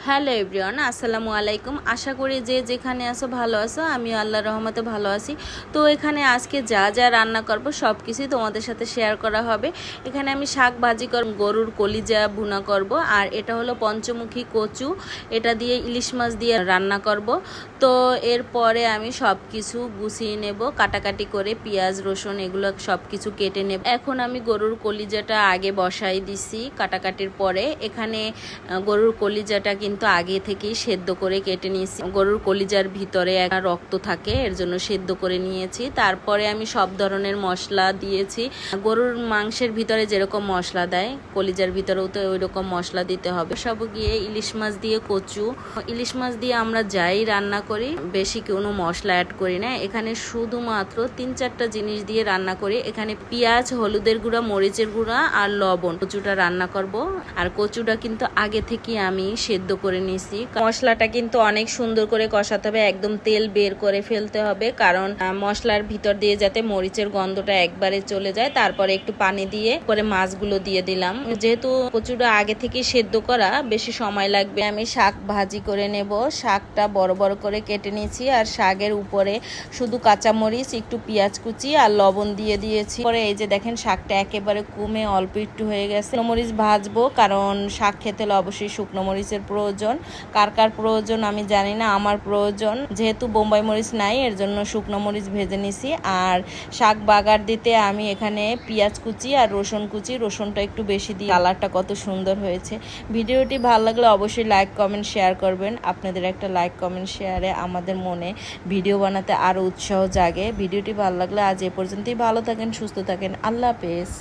Hello everyone, আসসালামু আলাইকুম। আশা করি যে যেখানে আসো ভালো আছো। আমিও আল্লাহর রহমতে ভালো আছি। তো এখানে আজকে যা যা রান্না করব সব কিছুই তোমাদের সাথে শেয়ার করা হবে। এখানে আমি শাক ভাজি করব, গরুর কলিজা ভুনা করব, আর এটা হলো পঞ্চমুখী কচু, এটা দিয়ে ইলিশ মাছ দিয়ে রান্না করব। তো এরপরে আমি সব কিছু গুছিয়ে নেব, কাটাকাটি করে পেঁয়াজ রসুন এগুলো সব কিছু কেটে নেব। এখন আমি গরুর কলিজাটা আগে বসাই দিছি কাটাকাটির পরে। এখানে গরুর কলিজাটা কিন্তু আগে থেকেই সেদ্ধ করে কেটে নিয়েছি। গরুর কলিজার ভিতরে একটা রক্ত থাকে, এর জন্য সেদ্ধ করে নিয়েছি। তারপরে আমি সব ধরনের মশলা দিয়েছি। গরুর মাংসের ভিতরে যেরকম মশলা দেয়, কলিজার ভিতরেও তো ওই রকম মশলা দিতে হবে। সব গিয়ে ইলিশ মাছ দিয়ে কচু, ইলিশ মাছ দিয়ে আমরা যাই রান্না করি বেশি কোনো মশলা অ্যাড করি না। এখানে শুধুমাত্র 3-4টা জিনিস দিয়ে রান্না করি। এখানে পেঁয়াজ, হলুদের গুঁড়া, মরিচের গুঁড়া আর লবণ। কচুটা রান্না করব। আর কচুটা কিন্তু আগে থেকে আমি সেদ্ধ করে নিয়েছি। মশলাটা কিন্তু অনেক সুন্দর করে কষাতে হবে, একদম তেল বের করে ফেলতে হবে, কারণ মশলার ভিতর দিয়ে যাতে মরিচের গন্ধটা একবারে চলে যায়। তারপরে একটু পানি দিয়ে পরে মাছগুলো দিয়ে দিলাম। যেহেতু কচুটা আগে থেকে সেদ্ধ করা, বেশি সময় লাগবে। আমি শাক ভাজি করে নেব। শাকটা বড় বড় করে কেটে নিয়েছি, আর শাকের উপরে শুধু কাঁচামরিচ, একটু পেঁয়াজ কুচি আর লবণ দিয়ে দিয়েছি। পরে এই যে দেখেন শাকটা একেবারে কমে অল্প একটু হয়ে গেছে। মরিচ ভাজবো, কারণ শাক খেতে হলে অবশ্যই শুকনো মরিচের প্রয়োজন। কার কার প্রয়োজন আমি জানি না, আমার প্রয়োজন। যেহেতু বোম্বাই মরিচ নাই, এর জন্য শুকনো মরিচ ভেজে নিছি। আর শাক বাগার দিতে আমি এখানে পেঁয়াজ কুচি আর রসুন কুচি, রসুনটা একটু বেশি দিই। কালারটা কত সুন্দর হয়েছে। ভিডিওটি ভালো লাগলে অবশ্যই লাইক কমেন্ট শেয়ার করবেন। আপনাদের একটা লাইক কমেন্ট শেয়ারে আমাদের মনে ভিডিও বানাতে আরও উৎসাহ জাগে। ভিডিওটি ভালো লাগলে আজ এ পর্যন্তই। ভালো থাকেন, সুস্থ থাকেন, আল্লাহ হাফেজ।